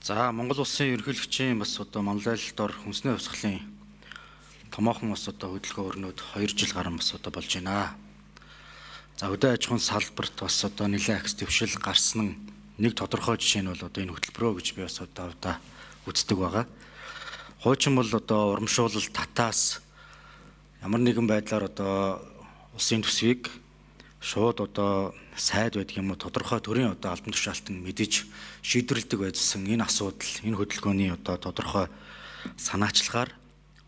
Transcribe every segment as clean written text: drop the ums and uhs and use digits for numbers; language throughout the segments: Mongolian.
За Монгол улсын ерөнхийлөгчийн бас одоо манлайлалтаар хүнсний хувьсгалын томоохон бас одоо хөдөлгөөн өрнөд 2 жил гарсан бас одоо болж байна. За хөдөө аж ахуйн салбарт бас одоо нэлээд ахс дэвшил гарсан нэг тодорхой жишээ нь бол одоо энэ хөтөлбөрөө гэж би бас одоо үздэг байгаа. Хуучин бол одоо урамшуулал татаас ямар нэгэн байдлаар одоо улсын төсвийг шууд одоо сайд байдаг юм уу тодорхой төрлийн одоо албан тушаалтан мэдэж шийдвэрлэдэг байсан энэ асуудал энэ хөдөлгөөний одоо тодорхой санаачлагаар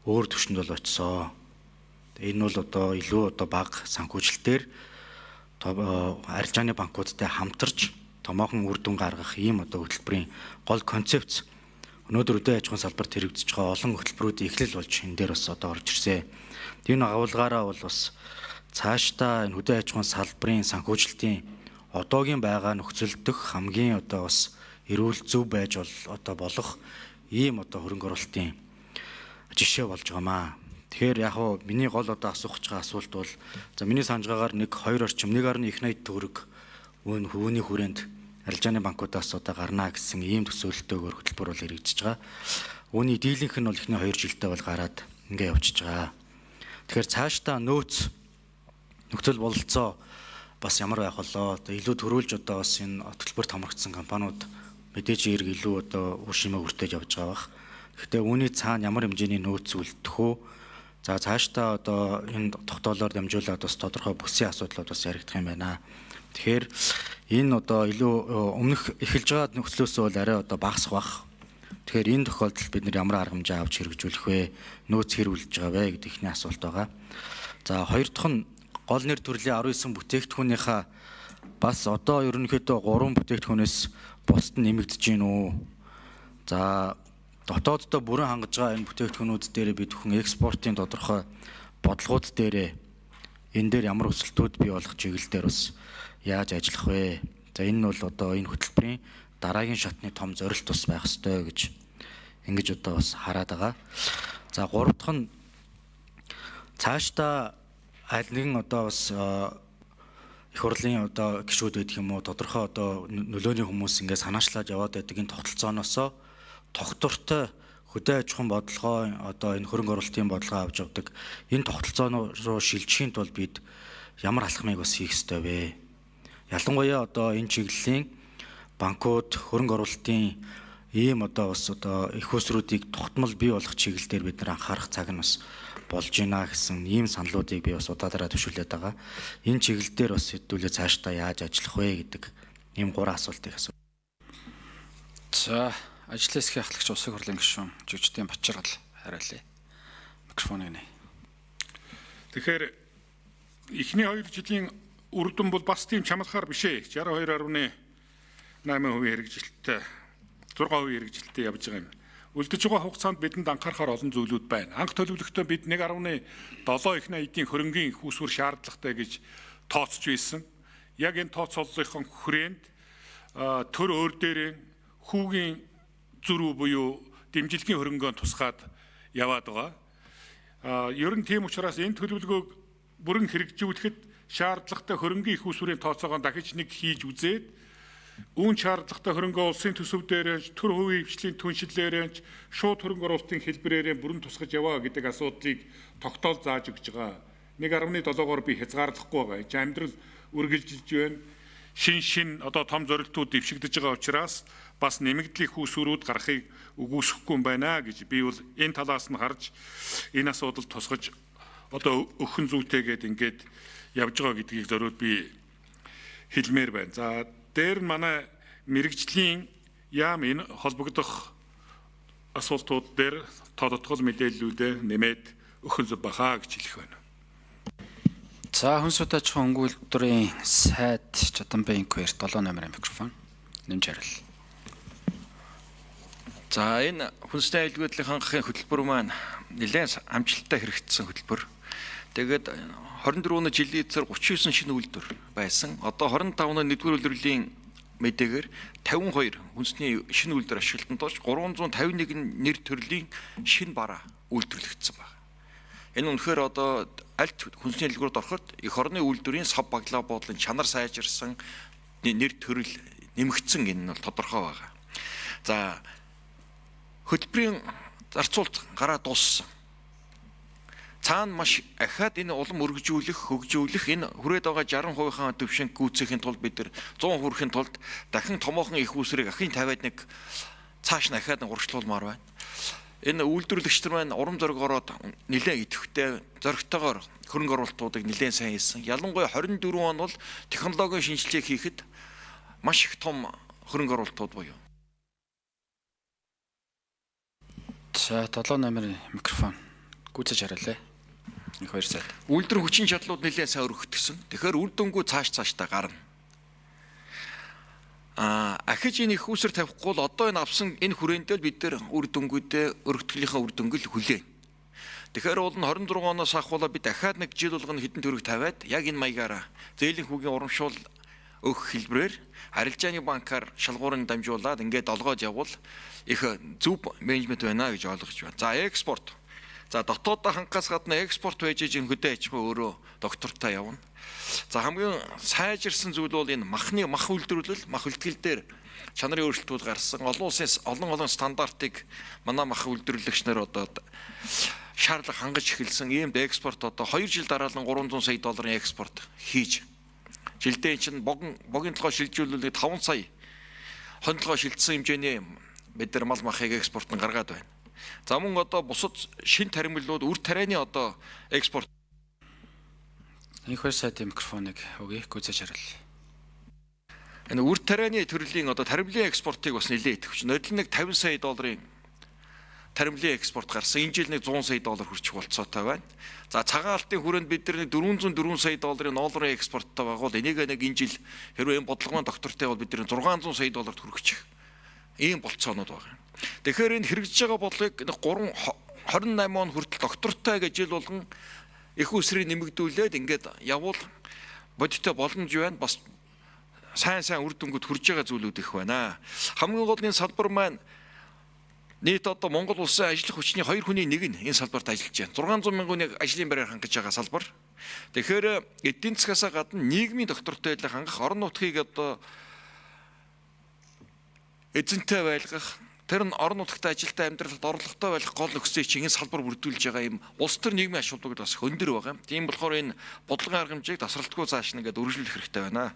өөр түвшинд бол очсон. Энэ бол одоо илүү одоо бага санхүүжилтээр арилжааны банкудтай хамтарч томоохон үр дүн гаргах ийм одоо хөтөлбөрийн гол концепц өнөөдөр өдөө аж ахуйн салбарт хэрэгжиж байгаа олон хөтөлбөрүүдийн эхлэл болж энэ дээр бас одоо орж ирсэн. Энэ агуулгаараа бол бас цаашдаа энэ хөдөө аж ахуйн салбарын санхүүжилтийн одоогийн байгаа нөхцөл дөх хамгийн одоо бас эрүүл зөв байж одоо болох ийм одоо хөрөнгө оруулалтын жишээ болж байгаамаа. Тэгэхээр яг хуу миний гол одоо асуух гэж байгаа асуулт бол за миний санаж байгаагаар 1-2 орчим 1.80 төгрөг үүний хүрээнд арилжааны банкудаас одоо гарна гэсэн ийм төсөөлөлтөөр хөтөлбөр бол хэрэгжиж байгаа. Үүний дийлэнх нь бол эхний 2 жилдээ бол гараад ингээ явчихж байгаа. Тэгэхээр цаашдаа нөхцөл бололцоо бас ямар байх болоо. Одоо илүү төрүүлж одоо бас энэ хөтөлбөрт хамрагдсан компаниуд мэдээж хэрэг илүү одоо үр шимээ хүртэж явж байгаа бах. Гэхдээ үүний цаана ямар хэмжээний нөөц үлдэх үү? За цаашдаа одоо энэ тогтоолоор дамжуулаад бас тодорхой бүсийн асуудлууд бас яригдах юм байна. Тэгэхээр энэ одоо илүү өмнөх эхэлж байгаа нөхцлөөсөө бол арай одоо багасах бах. Тэгэхээр энэ тохиолдолд бид нар ямар арга хэмжээ авч хэрэгжүүлэх вэ? Нөөц хэрүүлж байгаа вэ гэдэг ихний асуулт байгаа. За хоёр дахь нь гол нэр төрлийн 19 бүтээгдэхүүнийхаа бас одоо ерөнхийдөө 3 бүтээгдэхүүнээс бусд нь нэмэгдэж гин үү. За дотооддоо бүрэн хангаж байгаа энэ бүтээгдэхүүнүүд дээр бид бүхэн экспортын тодорхой бодлогууд дээр энэ дээр ямар өсөлтүүд бий болох чиглэлээр бас яаж ажиллах вэ? За энэ нь бол одоо энэ хөтөлбөрийн дараагийн шатны том зорилт бас байх ёстой гэж ингэж одоо бас хараад байгаа. За гурав дахь нь цаашдаа аль нэгэн одоо бас их хурлын одоо гишүүд байдаг юм уу тодорхой одоо нөлөөний хүмүүс ингээд санаачлаад яваад байдаг энэ тогтолцооноосоо тогтвортой хөдөө аж ахуйн бодлогоо одоо энэ хөрөнгө оруулалтын бодлогоо авч явдаг энэ тогтолцоо руу шилжихийн тулд бид ямар алхмыг бас хийх ёстой вэ? Ялангуяа одоо энэ чиглэлийн банкуд хөрөнгө оруулалтын ийм одоо бас одоо их усруудыг тогтмол бий болох чиглэл дээр бид нар анхаарах цаг нь бас болж байна гэсэн ийм саналуудыг би бас удаадараа төвшүүлээд байгаа. Энэ чиглэл дээр бас хэдүүлээ цаашдаа яаж ажиллах вэ гэдэг ийм 3 асуултыг асуу. За ажлын хэсгийн ахлагч улсын хурлын гишүүн Жүжигдийн Бачаргал хариулъя. Микрофоныг нэ. Тэгэхээр эхний 2 жилийн үр дүн бол бас тийм чамлахаар биш ээ. 62.8% хэрэгжилттэй 6% хэрэгжилттэй явж байгаа юм. Үлдэж байгаа хугацаанд бидэнд анхаарахаар олон зүйлүүд байна. Анх төлөвлөгтөө бид 1.7 их найдын хөрөнгийн их усүр шаардлагатай гэж тооцож байсан. Яг энэ тооцооллын хүрээнд төр өөр дээрээ хүүгийн зүрүү буюу дэмжлэгийн хөрөнгөнд тусгаад яваад байгаа. Ер нь тийм учраас энэ төлөвлөгөөг бүрэн хэрэгжүүлэхэд шаардлагатай хөрөнгийн их усүрийн тооцоогоо дахиж нэг хийж үзээд үүн шаардлагатай хөрөнгө улсын төсөв дээр төр хувийн хвшлийн түншлэлээр шууд хөрөнгө оруулалтын хэлбэрээр бүрэн тусгаж яваа гэдэг асуудлыг тогтоол зааж өгч байгаа. 1.7-оор би хязгаарлахгүй байгаа. Амьдрал үргэлжилж байна. Шин одоо том зорилтууд дэвшигдэж байгаа учраас бас нэмэгдлийн хүүсвэрүүд гарахыг үгүйсэхгүй юм байна гэж би бол энэ талаас нь харж энэ асуудал тусгаж одоо өхөн зүйтэйгээд ингээд явж байгаа гэдгийг зориуд би хэлмээр байна. За дээр нь манай мэрэгжлийн яам энэ холбогдох асуултууд дээр тодотгол мэдээллүүдээ нэмээд өхөн зөв бахаа гэж хэлэх байна. За хүнс удаа аж ахуйн үйлдвэрийн сайд Чатамбай инквер 7 номерын микрофон нэмж хариул. За энэ хүнсний аюулгүйдлийг хангахын хөтөлбөр маань нэлээд амжилттай хэрэгжсэн хөтөлбөр. Тэгээд 24 жилийн эцээр 39 шинэ үйлдвэр байсан. Одоо 25 нэгдүгээр улирлын мэдээгээр 52 хүнсний шинэ үйлдвэр ашиглалтанд тооч 351 нэр төрлийн шинэ бараа үйлдвэрлэгдсэн байна. Энэ үнэхээр одоо аль хүнсний аюулгүйд ороход эх орны үйлдвэрийн сав баглаа буудлын чанар сайжирсан нэр төрөл нэмэгдсэн энэ нь бол тодорхой байна. За хөтөлбөрийн зарцуулалт гараад дууссан. Цаана маш ахаад энэ улам хөгжүүлэх энэ хүрээд байгаа 60% төвшинг гүйцэхийн тулд бид нар 100 хүрэхин тулд дахин томоохон их усрыг ахин 51 цааш нь ахаад урагшлуулмаар байна. Энэ үйлдвэрлэгч нар маань урам зориг ороод нэлээд идэвхтэй зоригтойгоор хөрөнгө оруулалтуудыг нэлээд сайн хийсэн. Ялангуяа 24 он бол технологийн шинжилгээ хийхэд маш их том хөрөнгө оруулалтууд буюу. За 78-ын микрофон гүйцэж хараалаа. Их 2 сайд. Үйлдвэр хүчин чадлууд нэлээд сайн өргөгдсөн. Тэгэхээр үр дүнгүй цаашдаа гарна. Ахиж энэ их усэр тавихгүй бол одоо энэ авсан энэ хүрээндээ бид нар үр дүнгуудээ өргөтгөлийнхаа үр дүнгэл хүлээн. Тэгэхээр бол 26 оноос ахвала бид дахиад нэг жил болгоно хэдэн төгрөг тавиад яг энэ маягаараа зээлийн хүүгийн урамшуул өгөх хэлбэрээр арилжааны банкаар шалгуурын дамжуулаад ингээд долгоод явбал их зөв менежмент байна гэж ойлгож байна. За экспорт. За дотоодоо хангаас гадна экспорт байж иж хөдөө аж ахуй өөрөө доктортой явна. За хамгийн сайжирсан зүйл бол энэ мах үйлдвэрлэл, мах үлтгэл дээр чанарын өөрчлөлтүүд гарсан. Олон стандартыг манай мах үйлдвэрлэгч нар одоо шаардлага хангаж эхэлсэн. Иймд экспорт одоо 2 жил дараалан 300 сая долларын экспорт хийж. Жилдээ чинь богийн толгой шилжүүлэлт 5 сая хондлогоо шилжсэн хэмжээний бид нар мал махыг экспорт нь гаргаад байна. За мөн одоо бусад шин таримглууд үр тарианы одоо экспорт. Их 2 сайдын микрофоныг өгье гүйцэж хараал. Энэ үр тарианы төрлийн одоо таримлын экспортыг бас нэлээд идэвч. Нодлон нэг 50 сая долларын таримлын экспорт гарсан. Энэ жил нэг 100 сая доллар хүрчих болцоотой байна. За цагаан алтын хүрээнд бид нар 404 сая долларын долларын экспорттой байгаа бол энийг нэг энэ жил хэрвээ энэ бодлогын доктортой бол бид нар 600 сая долларт хүрчих. Ийм болцоонууд байгаа. Тэгэхээр энэ хэрэгжиж байгаа бодлогыг 28 он хүртэл доктортой гэж жил болгон их усрыг нэмэгдүүлээд ингээд явбал бодиттой боломж байна. Бас сайн үр дүнгууд хүрж байгаа зүйлүүд их байна. Хамгийн гол энэ салбар маань нийт одоо Монгол улсын ажиллах хүчний 2 хүний 1 нь энэ салбарт ажиллаж байна. 600 мянган ажлын байраар хангаж байгаа салбар. Тэгэхээр эдийн засгаас гадна нийгмийн доктортой байлах хангах орон нутгийг одоо эзэнтэй байлгах тэр нь орон нутагт ажилтаа амьдралд орлоготой байх гол нөхцөлийг чинь энэ салбар бүрдүүлж байгаа юм улс төр нийгмийн ач холбогдол бас өндөр байгаа. Тийм болохоор энэ бодлогын арга хэмжээг тасралтгүй зааш нэгээд үргэлжлүүлэх хэрэгтэй байна.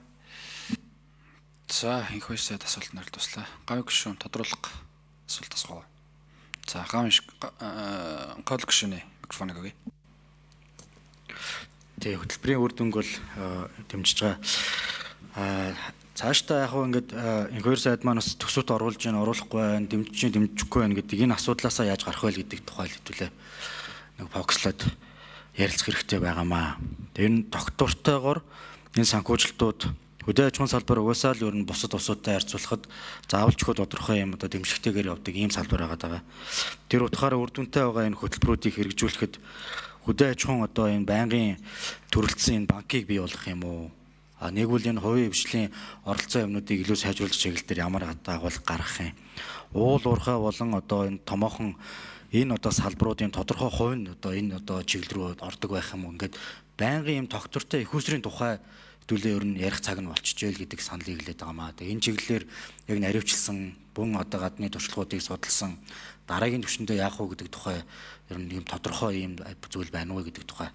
За их 2 сайд асуулт нар туслаа. Гавь гүшүүн тодруулах асуулт асуув. За гол гүшүүний микрофоныг өгье. Тэгээ хөтөлбөрийн үр дүнг бол дэмжиж байгаа. Цаашдаа яг хөө ингээд энэ 2 сайд маань бас төсөвт оруулж гин оруулахгүй байна, дэмжихгүй байна гэдэг энэ асуудлаасаа яаж гарах вэ гэдэг тухай л хэвлээ. Нэг фокуслоод ярилцах хэрэгтэй байгаамаа. Тэр нь доктортойгоор энэ санхүүжилтүүд хөдөө аж ахуйн салбар угаасаа л ер нь бусад усуудтай харьцуулахад заавал ч тодорхой юм одоо дэмжлэгтэйгээр явдаг ийм салбар байгаа. Тэр утгаараа үр дүнтэй байгаа энэ хөтөлбөрүүдийг хэрэгжүүлэхэд хөдөө аж ахуйн одоо энэ байнгын төрөлдсөн энэ банкыг бий болгох юм уу? Нэгвэл энэ хувийн хвшлийн оролцоо юмнуудыг илүү сайжруулах чиглэл дээр ямар агуулга гаргах юм. Уул уурхай болон одоо энэ томоохон энэ одоо салбаруудын тодорхой хувь нь одоо энэ одоо чиглэл рүү ордог байх юм уу? Ингээд байнгын юм доктортой их усрын тухай хэдүүлээ ер нь ярих цаг нь болчихжээ л гэдэг саналыг хэлээд байгаамаа. Тэгээ энэ чиглэлээр яг наривчлсан бун одоо гадны туршлагуудыг судалсан дараагийн түвшиндээ яах вэ гэдэг тухай ер нь ийм тодорхой ийм зүйл байна уу гэдэг тухай